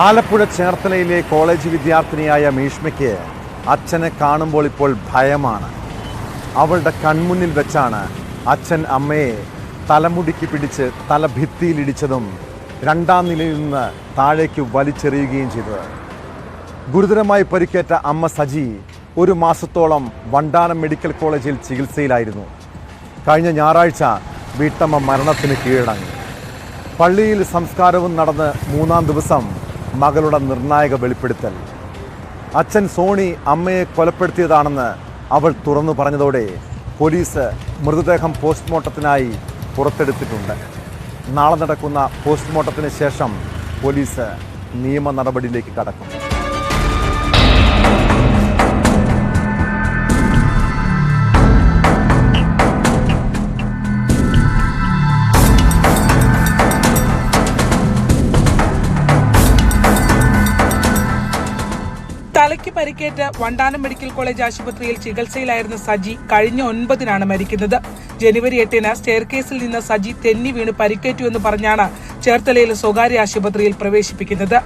Alappuzha ചേർത്തലയിലെ college വിദ്യാർത്ഥിനിയായ മീഷ്മയ്ക്ക് അച്ഛനെ കാണുമ്പോൾ ഇപ്പോൾ ഭയമാണ്. അവളുടെ കൺമുന്നിൽ വെച്ചാണ് അച്ഛൻ അമ്മയെ തലമുടിക്ക് പിടിച്ച് തലഭിത്തിയിലിടിച്ചതും രണ്ടാം നിലയിൽ നിന്ന് താഴേക്ക് വലിച്ചെറിയുകയും ചെയ്തത്. ഗുരുതരമായി പരിക്കേറ്റ അമ്മ സജി ഒരു മാസത്തോളം വണ്ടാനം മെഡിക്കൽ കോളേജിൽ ചികിത്സയിലായിരുന്നു. കഴിഞ്ഞ ഞായറാഴ്ച വീട്ടമ്മ മരണത്തിന് കീഴടങ്ങി. പള്ളിയിൽ സംസ്കാരവും നടന്ന് 3-ാം ദിവസം മകളുടെ നിർണായക വെളിപ്പെടുത്തൽ. അച്ഛൻ സോണി അമ്മയെ കൊലപ്പെടുത്തിയതാണെന്ന് അവൾ തുറന്നു പറഞ്ഞതോടെ പോലീസ് മൃതദേഹം പോസ്റ്റ്മോർട്ടത്തിനായി പുറത്തെടുത്തിട്ടുണ്ട്. നാളെ നടക്കുന്ന പോസ്റ്റ്മോർട്ടത്തിന് ശേഷം പോലീസ് നിയമ നടപടിയിലേക്ക് കടക്കും. തലയ്ക്ക് പരിക്കേറ്റ് വണ്ടാനം മെഡിക്കൽ കോളേജ് ആശുപത്രിയിൽ ചികിത്സയിലായിരുന്ന സജി കഴിഞ്ഞ 9-നാണ് മരിക്കുന്നത്. ജനുവരി 8-ന് സ്റ്റെയർകേസിൽ നിന്ന് സജി തെന്നി വീണ് പരിക്കേറ്റു എന്ന് പറഞ്ഞാണ് ചേർത്തലയിലെ സ്വകാര്യ ആശുപത്രിയിൽ പ്രവേശിപ്പിക്കുന്നത്.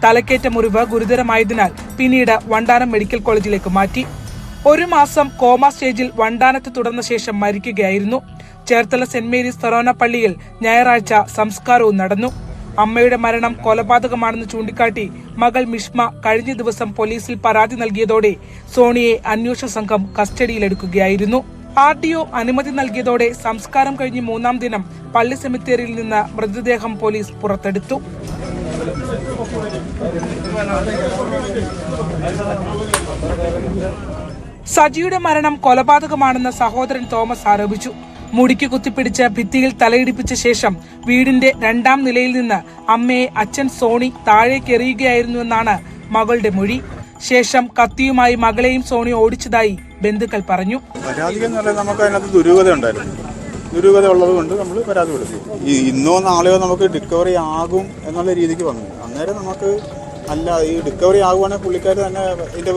തലക്കേറ്റ മുറിവ് ഗുരുതരമായതിനാൽ പിന്നീട് വണ്ടാനം മെഡിക്കൽ കോളേജിലേക്ക് മാറ്റി. 1 മാസം കോമ സ്റ്റേജിൽ വണ്ടാനത്ത് തുടർന്ന ശേഷം മരിക്കുകയായിരുന്നു. ചേർത്തല സെന്റ് മേരീസ് ഫെറോന പള്ളിയിൽ ഞായറാഴ്ച സംസ്കാരവും നടന്നു. അമ്മയുടെ മരണം കൊലപാതകമാണെന്ന് ചൂണ്ടിക്കാട്ടി മകൾ മിഷ്മ കഴിഞ്ഞ ദിവസം പോലീസിൽ പരാതി നൽകിയതോടെ സോണിയെ അന്വേഷണ സംഘം കസ്റ്റഡിയിലെടുക്കുകയായിരുന്നു. RDO അനുമതി നൽകിയതോടെ സംസ്കാരം കഴിഞ്ഞ് 3-ാം ദിനം പള്ളി സെമിത്തേരിയിൽ നിന്ന് മൃതദേഹം പോലീസ് പുറത്തെടുത്തു. സജിയുടെ മരണം കൊലപാതകമാണെന്ന് സഹോദരൻ തോമസ് ആരോപിച്ചു. മുടിക്ക് കുത്തിപ്പിടിച്ച് ഭിത്തിയിൽ തലയിടിപ്പിച്ച ശേഷം വീടിന്റെ 2-ാം നിലയിൽ നിന്ന് അമ്മയെ അച്ഛൻ സോണി താഴേക്കെറിയുകയായിരുന്നുവെന്നാണ് മകളുടെ മൊഴി. ശേഷം കത്തിയുമായി മകളെയും സോണി ഓടിച്ചതായി ബന്ധുക്കൾ പറഞ്ഞു. പരാതി എന്ന് പറഞ്ഞാൽ നമുക്ക് അതിനകത്ത് ദുരൂഹത ഉണ്ടായിരുന്നു. ദുരൂഹത ഉള്ളത് കൊണ്ട് നമ്മൾ പരാതി കൊടുത്തു. ഇന്നോ നാളെയോ നമുക്ക് ഡിസ്കവറി ആകും എന്നുള്ള രീതിക്ക് വന്നു. അന്നേരം നമുക്ക് ഈ ഡിസ്കവറി ആകുവാണെങ്കിൽ പുള്ളിക്കാർ തന്നെ ഇതിന്റെ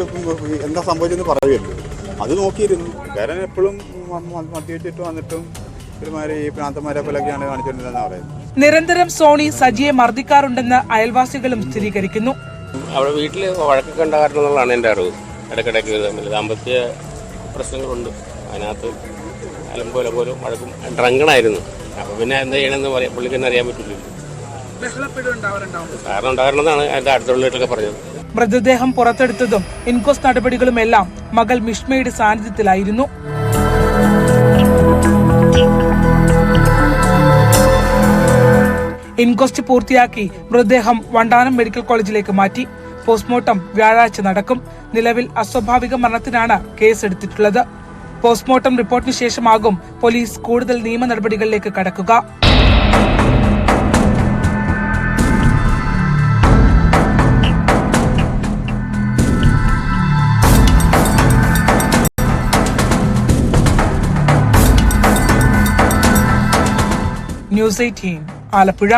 എന്താ സംഭവിച്ചെന്ന് പറയുമല്ലോ. അത് നോക്കിയിരുന്നു. കാരണം എപ്പോഴും മദ്യവെച്ചിട്ട് വന്നിട്ടും ഒരുമാതിരി ഈ പ്രാന്തന്മാരെ പോലെയൊക്കെയാണ് കാണിച്ചുകൊണ്ടിരുന്നതെന്ന് പറയുന്നത്. നിരന്തരം സോണി സജിയെ മർദ്ദിക്കാറുണ്ടെന്ന് അയൽവാസികളും സ്ഥിരീകരിക്കുന്നു. അവിടെ വീട്ടിൽ വഴക്കൊക്കെ ഉണ്ടാകാറുണ്ടെന്നുള്ളതാണ് എൻ്റെ അറിവ്. ഇടയ്ക്കിടയ്ക്ക് തമ്മിൽ ദാമ്പത്യ പ്രശ്നങ്ങളുണ്ട്. അതിനകത്ത് അലമ്പോലും വഴക്കും ഡ്രങ്കണായിരുന്നു. അപ്പോൾ പിന്നെ എന്താ ചെയ്യണമെന്ന് പറയാം പുള്ളിക്ക് തന്നെ അറിയാൻ പറ്റില്ലല്ലോ. കാരണം ഉണ്ടാകണമെന്നാണ് എൻ്റെ അടുത്തുള്ള വീട്ടിലൊക്കെ പറഞ്ഞത്. മൃതദേഹം പുറത്തെടുത്തതും ഇൻക്വസ്റ്റ് നടപടികളുമെല്ലാം മകൾ മിഷ്മയുടെ സാന്നിധ്യത്തിലായിരുന്നു. ഇൻക്വസ്റ്റ് പൂർത്തിയാക്കി മൃതദേഹം വണ്ടാനം മെഡിക്കൽ കോളേജിലേക്ക് മാറ്റി. പോസ്റ്റ്മോർട്ടം വ്യാഴാഴ്ച നടക്കും. നിലവിൽ അസ്വാഭാവിക മരണത്തിനാണ് കേസെടുത്തിട്ടുള്ളത്. പോസ്റ്റ്മോർട്ടം റിപ്പോർട്ടിന് ശേഷമാകും പോലീസ് കൂടുതൽ നിയമ നടപടികളിലേക്ക് കടക്കുക. News 18 ആലപ്പുഴ.